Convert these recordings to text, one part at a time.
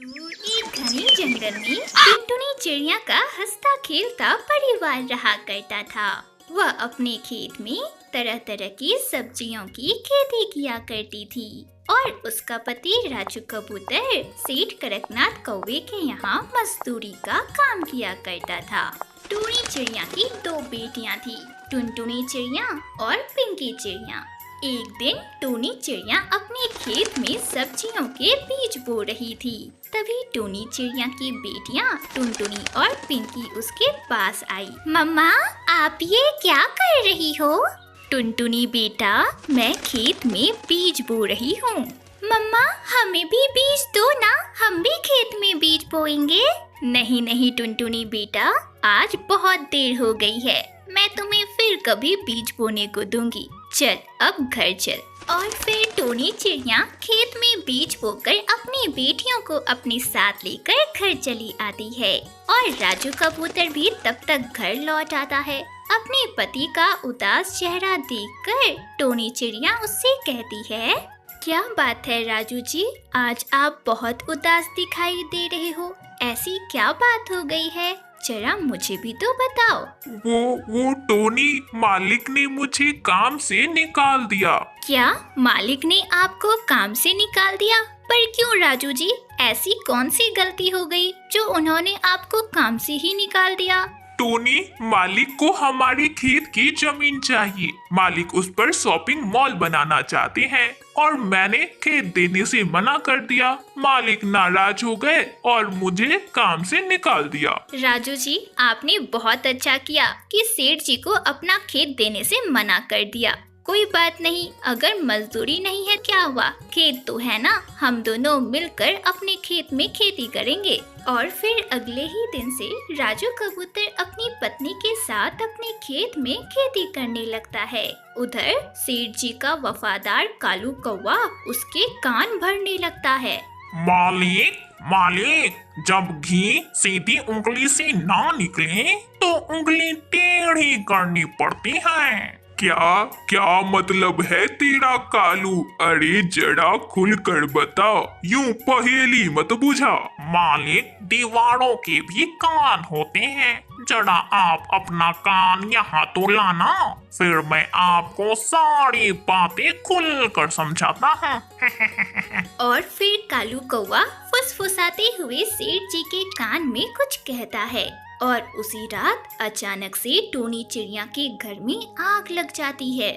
एक घने जंगल में टुनटुनी चिड़िया का हंसता खेलता परिवार रहा करता था। वह अपने खेत में तरह तरह की सब्जियों की खेती किया करती थी और उसका पति राजू कबूतर सेठ कड़कनाथ कौवे के यहाँ मजदूरी का काम किया करता था। टूनी चिड़िया की दो बेटियां थी, टुनटुनी चिड़िया और पिंकी चिड़िया। एक दिन टूनी चिड़िया अपने खेत में सब्जियों के बीज बो रही थी। तभी टूनी चिड़िया की बेटियां टुनटुनी और पिंकी उसके पास आई। मम्मा, आप ये क्या कर रही हो? टुनटुनी बेटा, मैं खेत में बीज बो रही हूँ। मम्मा, हमें भी बीज दो ना, हम भी खेत में बीज बोएंगे। नहीं नहीं टुनटुनी बेटा, आज बहुत देर हो गई है, मैं तुम्हें फिर कभी बीज बोने को दूंगी। चल अब घर चल। और फिर टूनी चिड़िया खेत में बीज बोकर अपनी बेटियों को अपने साथ लेकर घर चली आती है और राजू कबूतर भी तब तक घर लौट आता है। अपने पति का उदास चेहरा देखकर टूनी चिड़िया उससे कहती है, क्या बात है राजू जी, आज आप बहुत उदास दिखाई दे रहे हो, ऐसी क्या बात हो गई है, जरा मुझे भी तो बताओ। वो टोनी, मालिक ने मुझे काम से निकाल दिया। क्या मालिक ने आपको काम से निकाल दिया? पर क्यों राजू जी, ऐसी कौन सी गलती हो गई जो उन्होंने आपको काम से ही निकाल दिया? टोनी, मालिक को हमारे खेत की जमीन चाहिए। मालिक उस पर शॉपिंग मॉल बनाना चाहते हैं और मैंने खेत देने से मना कर दिया। मालिक नाराज हो गए और मुझे काम से निकाल दिया। राजू जी, आपने बहुत अच्छा किया कि सेठ जी को अपना खेत देने से मना कर दिया। कोई बात नहीं, अगर मजदूरी नहीं है क्या हुआ, खेत तो है ना, हम दोनों मिलकर अपने खेत में खेती करेंगे। और फिर अगले ही दिन से राजू कबूतर अपनी पत्नी के साथ अपने खेत में खेती करने लगता है। उधर सेठ जी का वफादार कालू कौवा उसके कान भरने लगता है। मालिक, मालिक, जब घी सीधी उंगली से ना निकले तो उंगली टेढ़ी करनी पड़ती है। क्या क्या मतलब है तेरा कालू? अरे जरा खुलकर बताओ, यूं पहेली मत बुझा। मालिक, दीवारों के भी कान होते हैं, जरा आप अपना कान यहाँ तो लाना, फिर मैं आपको सारी बातें खुलकर समझाता हूँ। और फिर कालू कौवा फुसफुसाते हुए सेठ जी के कान में कुछ कहता है और उसी रात अचानक से टूनी चिड़िया के घर में आग लग जाती है।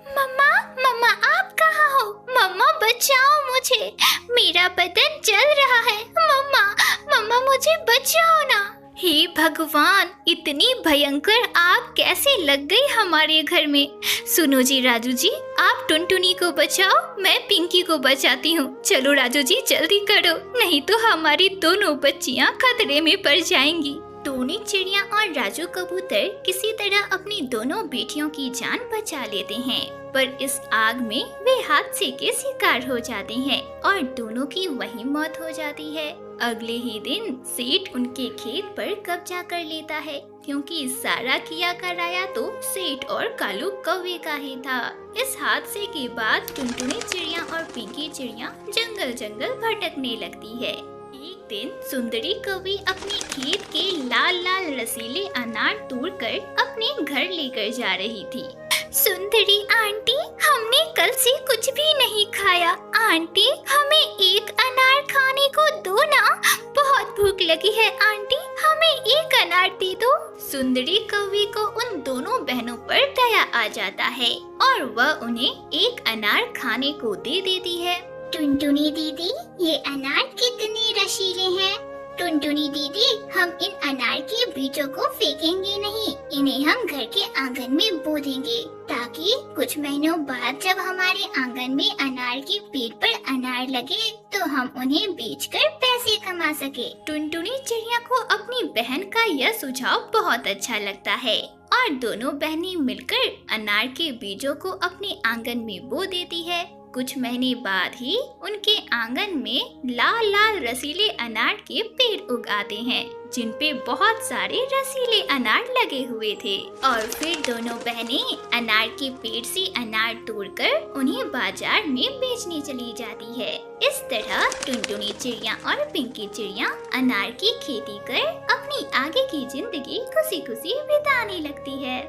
मम्मा, मम्मा आप कहाँ हो? मम्मा बचाओ मुझे, मेरा बदन जल रहा है। मम्मा, मम्मा मुझे बचाओ ना। हे भगवान, इतनी भयंकर आग कैसे लग गई हमारे घर में? सुनो जी राजू जी, आप टुनटुनी को बचाओ, मैं पिंकी को बचाती हूँ। चलो राजू जी जल्दी करो, नहीं तो हमारी दोनों बच्चियाँ खतरे में पड़ जाएंगी। टूनी चिड़िया और राजू कबूतर किसी तरह अपनी दोनों बेटियों की जान बचा लेते हैं, पर इस आग में वे हादसे के शिकार हो जाते हैं और दोनों की वहीं मौत हो जाती है। अगले ही दिन सेठ उनके खेत पर कब्जा कर लेता है, क्योंकि सारा किया कराया तो सेठ और कालू कौवे का ही था। इस हादसे के बाद टुनटुनी चिड़िया और पिंकी चिड़िया जंगल जंगल भटकने लगती है। एक दिन सुंदरी कौवी अपने खेत के लाल लाल रसीले अनार तोड़कर अपने घर लेकर जा रही थी। सुंदरी आंटी, हमने कल से कुछ भी नहीं खाया। आंटी, हमें एक अनार खाने को दो ना, बहुत भूख लगी है आंटी, हमें एक अनार दे दो। सुंदरी कौवी को उन दोनों बहनों पर दया आ जाता है और वह उन्हें एक अनार खाने को दे देती है। टुनटुनी दीदी, ये अनार कितने रसीले हैं। टुनटुनी दीदी, हम इन अनार के बीजों को फेंकेंगे नहीं, इन्हें हम घर के आंगन में बो देंगे, ताकि कुछ महीनों बाद जब हमारे आंगन में अनार के पेड़ पर अनार लगे तो हम उन्हें बेचकर पैसे कमा सके। टुनटुनी चिड़िया को अपनी बहन का यह सुझाव बहुत अच्छा लगता है और दोनों बहनें मिलकर अनार के बीजों को अपने आंगन में बो देती है। कुछ महीने बाद ही उनके आंगन में लाल लाल रसीले अनार के पेड़ उग आते हैं, जिन पे बहुत सारे रसीले अनार लगे हुए थे। और फिर दोनों बहनें अनार के पेड़ से अनार तोड़कर उन्हें बाजार में बेचने चली जाती है। इस तरह टुनटुनी चिड़िया और पिंकी चिड़िया अनार की खेती कर अपनी आगे की जिंदगी खुशी खुशी बिताने लगती है।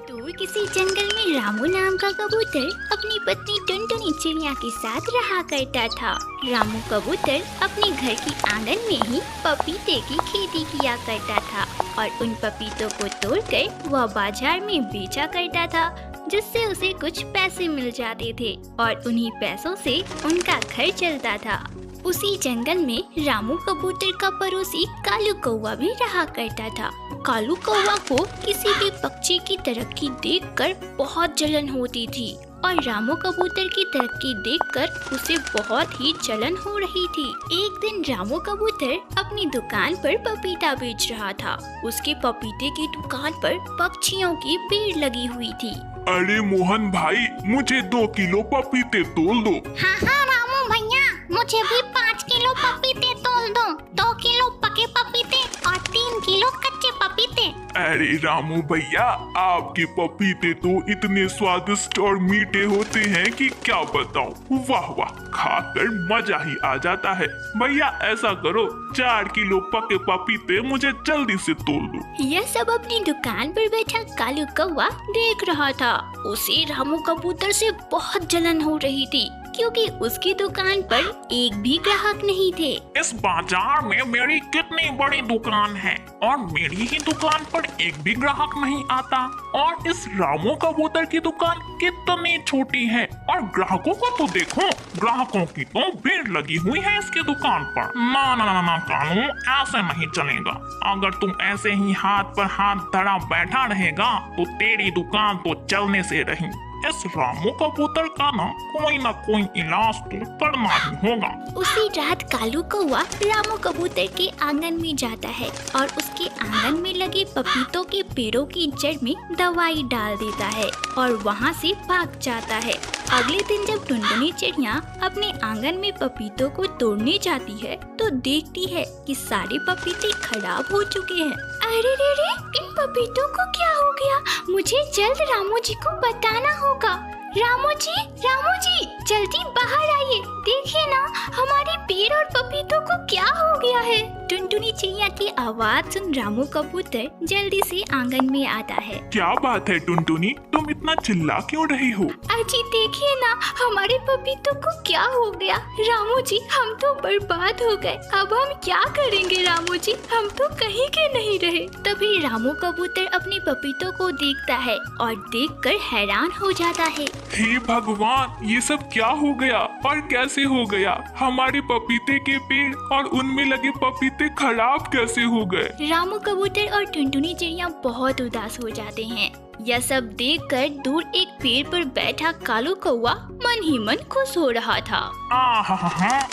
दूर किसी जंगल में रामू नाम का कबूतर अपनी पत्नी टुनटुनी चिड़िया के साथ रहा करता था। रामू कबूतर अपने घर की आंगन में ही पपीते की खेती किया करता था और उन पपीतों को तोड़कर वह बाजार में बेचा करता था, जिससे उसे कुछ पैसे मिल जाते थे और उन्हीं पैसों से उनका घर चलता था। उसी जंगल में रामू कबूतर का पड़ोसी कालू कौवा भी रहा करता था। कालू कौवा को किसी भी पक्षी की तरक्की देखकर बहुत जलन होती थी और रामू कबूतर की तरक्की देखकर उसे बहुत ही जलन हो रही थी। एक दिन रामू कबूतर अपनी दुकान पर पपीता बेच रहा था। उसके पपीते की दुकान पर पक्षियों की भीड़ लगी हुई थी। अरे मोहन भाई, मुझे 2 किलो पपीते तोल दो। हाँ हाँ रामू भैया, मुझे भी 5 किलो पपीते तोल दो। 2 किलो पके पपीते और 3 किलो कच्चे पपीते। अरे रामू भैया, आपके पपीते तो इतने स्वादिष्ट और मीठे होते हैं कि क्या बताऊं। वाह वाह, खाकर मजा ही आ जाता है। भैया ऐसा करो, 4 किलो पके पपीते मुझे जल्दी से तोल दो। यह सब अपनी दुकान पर बैठा कालू कौवा देख रहा था। उसे रामू कबूतर से बहुत जलन हो रही थी, क्योंकि उसकी दुकान पर एक भी ग्राहक नहीं थे। इस बाजार में मेरी कितनी बड़ी दुकान है और मेरी ही दुकान पर एक भी ग्राहक नहीं आता, और इस रामू कबूतर की दुकान कितनी छोटी है और ग्राहकों को तो देखो, ग्राहकों की तो भीड़ लगी हुई है इसकी दुकान पर। ना ना ना ना कानू, ऐसे नहीं चलेगा। अगर तुम ऐसे ही हाथ पर हाथ धरा बैठा रहेगा तो तेरी दुकान तो चलने से रही। इस रामू कबूतर का ना कोई इलाज तो करना ही होगा। उसी रात कालू कौवा रामू कबूतर के आंगन में जाता है और उसके आंगन में लगे पपीतों के पेड़ों की जड़ में दवाई डाल देता है और वहाँ से भाग जाता है। अगले दिन जब टुनटुनी चिड़िया अपने आंगन में पपीतों को तोड़ने जाती है तो देखती है कि सारे पपीते खराब हो चुके हैं। अरे रे रे, इन पपीतों को क्या हो गया? मुझे जल्द रामू जी को बताना होगा। रामू जी जल्दी बाहर आइए, देखिए ना हमारे पेड़ और पपीतों को क्या हो गया है। टुनटुनी चिड़िया की आवाज सुन रामू कबूतर जल्दी से आंगन में आता है। क्या बात है टुनटुनी, तुम इतना चिल्ला क्यों रही हो? अजी देखिए ना हमारे पपीतों को क्या हो गया। रामू जी हम तो बर्बाद हो गए, अब हम क्या करेंगे रामू जी, हम तो कहीं के नहीं रहे। तभी रामू कबूतर अपने पपीतों को देखता है और देखकर हैरान हो जाता है। हे भगवान, ये सब क्या हो गया और कैसे हो गया? हमारे पपीते के पेड़ और उनमें लगे पपीते खराब कैसे हो गए? रामू कबूतर और टुनटुनी चिड़िया बहुत उदास हो जाते हैं। यह सब देखकर दूर एक पेड़ पर बैठा कालू कौवा मन ही मन खुश हो रहा था।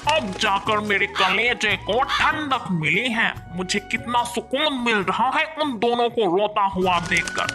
अब जाकर मेरे कलेजे को ठंडक मिली है। मुझे कितना सुकून मिल रहा है उन दोनों को रोता हुआ देखकर।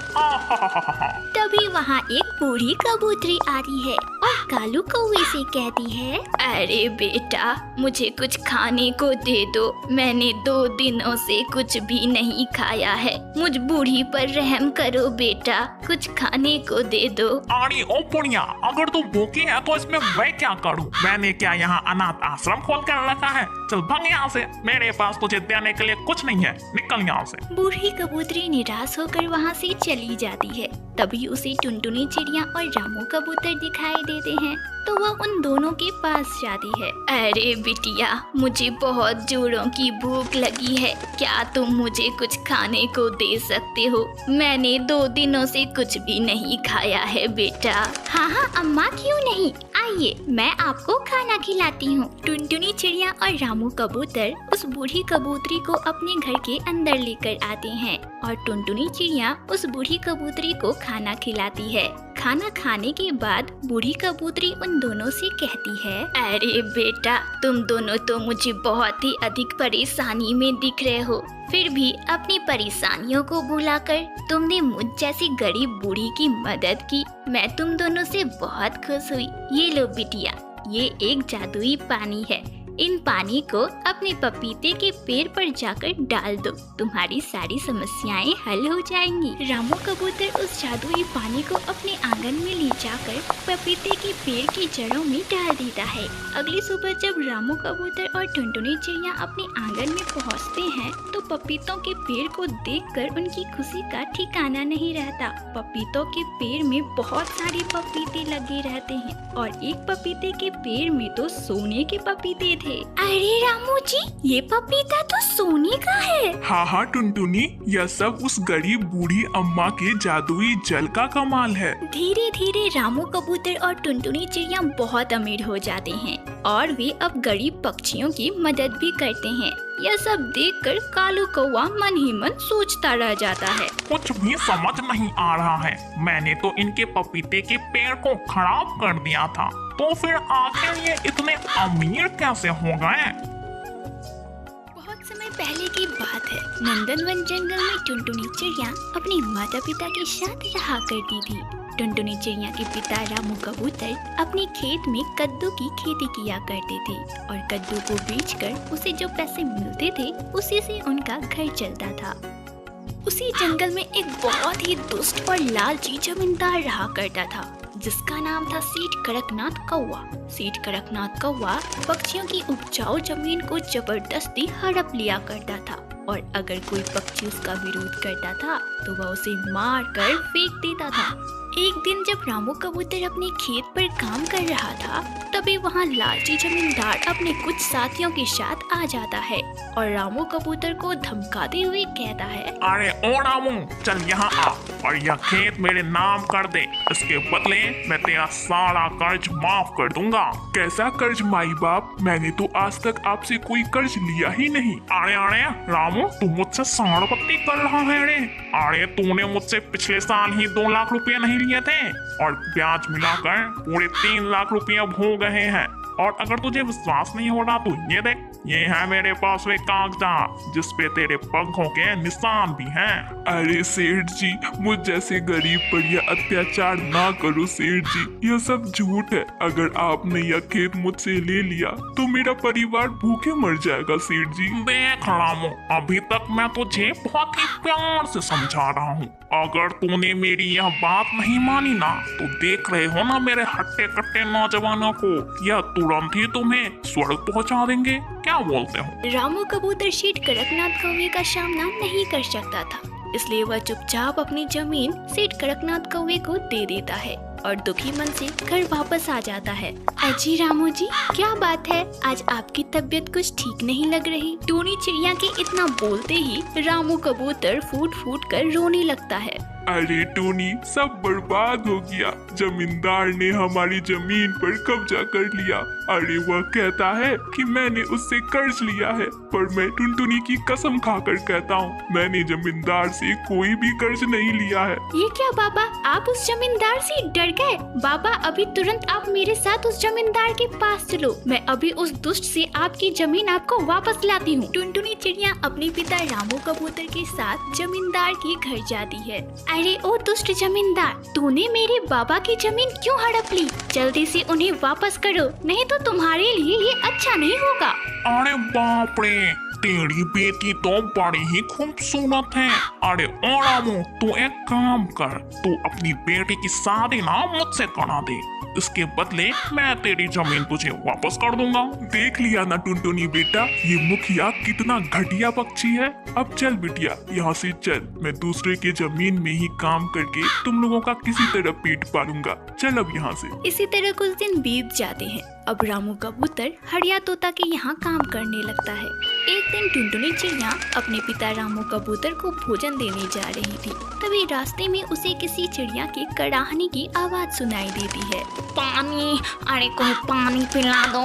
तभी वहाँ एक बूढ़ी कबूतरी आती है और कालू कौवे से कहती है, अरे बेटा मुझे कुछ खाने को दे दो, मैंने 2 दिनों से कुछ भी नहीं खाया है। मुझ बूढ़ी पर रहम करो बेटा, कुछ खाने को दे दो। अरे ओ पुड़िया, अगर तू भूखी है तो इसमें मैं क्या करूं? मैंने क्या यहाँ अनाथ आश्रम खोल कर रखा है? चल भाग यहाँ से, मेरे पास तुझे देने के लिए कुछ नहीं है, निकल यहाँ से। बूढ़ी कबूतरी निराश होकर वहाँ से चली जाती है। तभी उसे टुनटुनी चिड़िया और रामू कबूतर दिखाई देते हैं तो वह उन दोनों के पास जाती है। अरे बिटिया, मुझे बहुत जोरों की भूख लगी है, क्या तुम मुझे कुछ खाने को दे सकते हो? मैंने 2 दिनों से कुछ भी नहीं खाया है बेटा। हाँ अम्मा, क्यों नहीं, आइए मैं आपको खाना खिलाती हूँ। टुनटुनी चिड़िया और रामू कबूतर उस बूढ़ी कबूतरी को अपने घर के अंदर लेकर आते हैं और टुनटुनी चिड़िया उस बूढ़ी कबूतरी को खाना खिलाती है। खाना खाने के बाद बूढ़ी कबूतरी उन दोनों से कहती है, अरे बेटा, तुम दोनों तो मुझे बहुत ही अधिक परेशानी में दिख रहे हो, फिर भी अपनी परेशानियों को भुलाकर तुमने मुझ जैसी गरीब बूढ़ी की मदद की। मैं तुम दोनों से बहुत खुश हुई। ये लो बिटिया, ये एक जादुई पानी है। इन पानी को अपने पपीते के पेड़ पर जाकर डाल दो, तुम्हारी सारी समस्याएं हल हो जाएंगी। रामू कबूतर उस जादुई पानी को अपने आंगन में ले जाकर पपीते के पेड़ की जड़ों में डाल देता है। अगली सुबह जब रामू कबूतर और टुनटुनी चिड़िया अपने आंगन में पहुंचते हैं तो पपीतों के पेड़ को देखकर उनकी खुशी का ठिकाना नहीं रहता। पपीतों के पेड़ में बहुत सारे पपीते लगे रहते हैं और एक पपीते के पेड़ में तो सोने के पपीते थे। अरे रामू जी, ये पपीता तो सोने का है। हाँ टुनटुनी, यह सब उस गरीब बूढ़ी अम्मा के जादुई जल का कमाल है। धीरे धीरे रामू कबूतर और टुनटुनी चिड़िया बहुत अमीर हो जाते हैं और वे अब गरीब पक्षियों की मदद भी करते हैं। यह सब देखकर कालू कौवा मन ही मन सोचता रह जाता है। कुछ भी समझ नहीं आ रहा है। मैंने तो इनके पपीते के पेड़ को खराब कर दिया था, तो फिर आखिर ये इतने अमीर कैसे हो गए? बहुत समय पहले की बात है। नंदनवन जंगल में टुनटुनी चिड़िया अपने माता पिता के साथ रहा करती थी। टुनटुनी चिड़िया के पिता रामू कबूतर अपने खेत में कद्दू की खेती किया करते थे और कद्दू को बेचकर उसे जो पैसे मिलते थे उसी से उनका घर चलता था। उसी जंगल में एक बहुत ही दुष्ट और लालची जमींदार रहा करता था जिसका नाम था सेठ कड़कनाथ कौवा। सेठ कड़कनाथ कौवा पक्षियों की उपजाऊ जमीन को जबरदस्ती हड़प लिया करता था और अगर कोई पक्षी उसका विरोध करता था तो वह उसे मार कर फेंक देता था। एक दिन जब रामू कबूतर अपने खेत पर काम कर रहा था तभी वहाँ लालची जमींदार अपने कुछ साथियों के साथ आ जाता है और रामू कबूतर को धमकाते हुए कहता है, अरे ओ रामू, चल यहाँ आ और यह खेत मेरे नाम कर दे। इसके बदले मैं तेरा सारा कर्ज माफ कर दूंगा। कैसा कर्ज माई बाप? मैंने तो आज तक आपसे कोई कर्ज लिया ही नहीं। अरे रामू, तू मुझसे साड़पत्ती कर रहा है रे? अरे तूने मुझसे पिछले साल ही 2 लाख रुपए नहीं लिए थे और ब्याज मिलाकर पूरे 3 लाख रुपए अब हो गए हैं। और अगर तुझे विश्वास नहीं हो रहा तो ये देख, ये है मेरे पास वे कागजात जिस पे तेरे पंखों के निशान भी हैं। अरे सेठ जी, मुझ जैसे गरीब पर यह अत्याचार ना करो सेठ जी, यह सब झूठ है। अगर आपने यह खेत मुझसे ले लिया तो मेरा परिवार भूखे मर जाएगा सेठ जी। देख रामू, अभी तक मैं तुझे बहुत ही प्यार से समझा रहा हूँ। अगर तूने मेरी यह बात नहीं मानी ना तो देख रहे हो ना मेरे हट्टे कट्टे नौजवानों को, यह तुरंत ही तुम्हें स्वर्ग पहुंचा देंगे। क्या बोलते हो? रामू कबूतर सेठ कड़कनाथ कौवे का सामना नहीं कर सकता था, इसलिए वह चुपचाप अपनी जमीन सेठ कड़कनाथ कौवे को दे देता है और दुखी मन से घर वापस आ जाता है। अजी रामू जी, क्या बात है? आज आपकी तबीयत कुछ ठीक नहीं लग रही। टूनी चिड़िया के इतना बोलते ही रामू कबूतर फूट फूट कर रोने लगता है। अरे टोनी, सब बर्बाद हो गया। जमींदार ने हमारी जमीन पर कब्जा कर लिया। अरे वह कहता है कि मैंने उससे कर्ज लिया है, पर मैं टुनटुनी की कसम खाकर कहता हूँ मैंने जमींदार से कोई भी कर्ज नहीं लिया है। ये क्या बाबा, आप उस जमींदार से डर गए? बाबा, अभी तुरंत आप मेरे साथ उस जमींदार के पास चलो। मैं अभी उस दुष्ट से आपकी जमीन आपको वापस लाती हूँ। टुनटुनी चिड़िया अपने पिता रामू कबूतर के साथ जमींदार के घर जाती है। अरे ओ दुष्ट जमींदार, तूने मेरे बाबा की जमीन क्यों हड़प ली? जल्दी से उन्हें वापस करो, नहीं तो तुम्हारे लिए ये अच्छा नहीं होगा। अरे बाप रे, तेरी बेटी तो बड़ी ही खूबसूरत है। अरे ओ रामू, तू एक काम कर, तू अपनी बेटी की शादी ना मुझसे करा दे, इसके बदले मैं तेरी जमीन तुझे वापस कर दूंगा। देख लिया ना टुनटुनी बेटा, ये मुखिया कितना घटिया पक्षी है। अब चल बिटिया, यहाँ से चल, मैं दूसरे के जमीन में ही काम करके तुम लोगों का किसी तरह पेट पालूंगा। चल अब यहाँ से। इसी तरह कुछ दिन बीत जाते हैं। अब रामू कबूतर हड़िया तोता के यहाँ काम करने लगता है। एक दिन टुनटुनी चिड़िया अपने पिता रामू कबूतर को भोजन देने जा रही थी, तभी रास्ते में उसे किसी चिड़िया के कड़ाहने की आवाज सुनाई देती है। पानी, अरे कोई पानी पिला दो,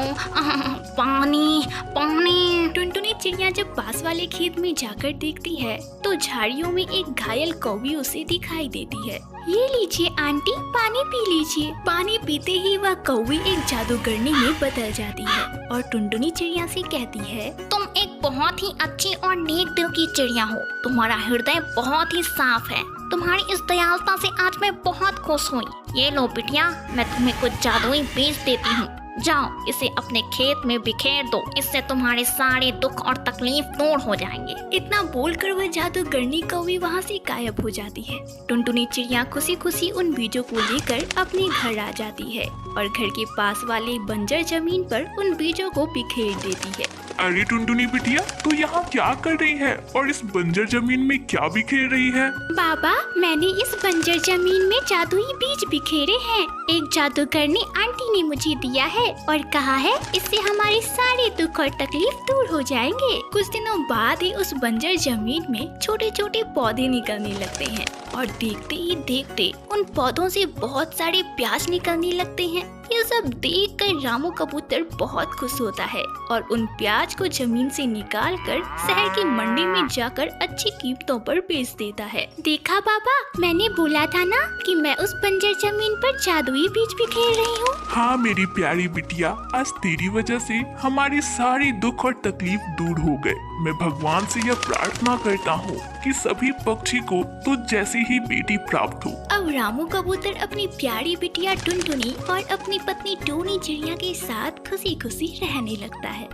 पानी पानी। टुनटुनी चिड़िया जब पास वाले खेत में जाकर देखती है तो झाड़ियों में एक घायल कौवी उसे दिखाई देती है। ये लीजिए आंटी, पानी पी लीजिए। पानी पीते ही वह कौवी एक जादूगरनी में बदल जाती है और टुनटुनी चिड़िया से कहती है, तुम एक बहुत ही अच्छी और नेक दिल की चिड़िया हो। तुम्हारा हृदय बहुत ही साफ है। तुम्हारी इस दयालुता से आज मैं बहुत खुश हुई। ये लो बिटिया, मैं तुम्हें कुछ जादुई बीज देती हूँ। जाओ, इसे अपने खेत में बिखेर दो। इससे तुम्हारे सारे दुख और तकलीफ दूर हो जाएंगे। इतना बोलकर वह जादूगरनी कौवी वहाँ से गायब हो जाती है। टुनटुनी चिड़िया खुशी खुशी उन बीजों को लेकर अपने घर आ जाती है और घर के पास वाले बंजर जमीन पर उन बीजों को बिखेर देती है। अरे टुनटुनी बिटिया, तू यहाँ क्या कर रही है और इस बंजर जमीन में क्या बिखेर रही है? बाबा, मैंने इस बंजर जमीन में जादुई बीज बिखेरे हैं। एक जादूगरनी आंटी ने मुझे दिया है और कहा है इससे हमारे सारे दुख और तकलीफ दूर हो जाएंगे। कुछ दिनों बाद ही उस बंजर जमीन में छोटे छोटे पौधे निकलने लगते हैं और देखते ही देखते उन पौधों से बहुत सारे प्याज निकलने लगते हैं। ये सब देखकर रामू कबूतर बहुत खुश होता है और उन प्याज को जमीन से निकालकर शहर की मंडी में जाकर अच्छी कीमतों पर बेच देता है। देखा बाबा, मैंने बोला था ना कि मैं उस बंजर जमीन पर जादुई बीज बिखेर रही हूँ। हाँ मेरी प्यारी बिटिया, आज तेरी वजह से हमारे सारे दुख और तकलीफ दूर हो गए। मैं भगवान से यह प्रार्थना करता हूँ कि सभी पक्षी को तुझ जैसी ही बेटी प्राप्त हो। अब रामू कबूतर अपनी प्यारी बिटिया टुनटुनी और अपनी पत्नी टोनी चिड़िया के साथ खुशी खुशी रहने लगता है।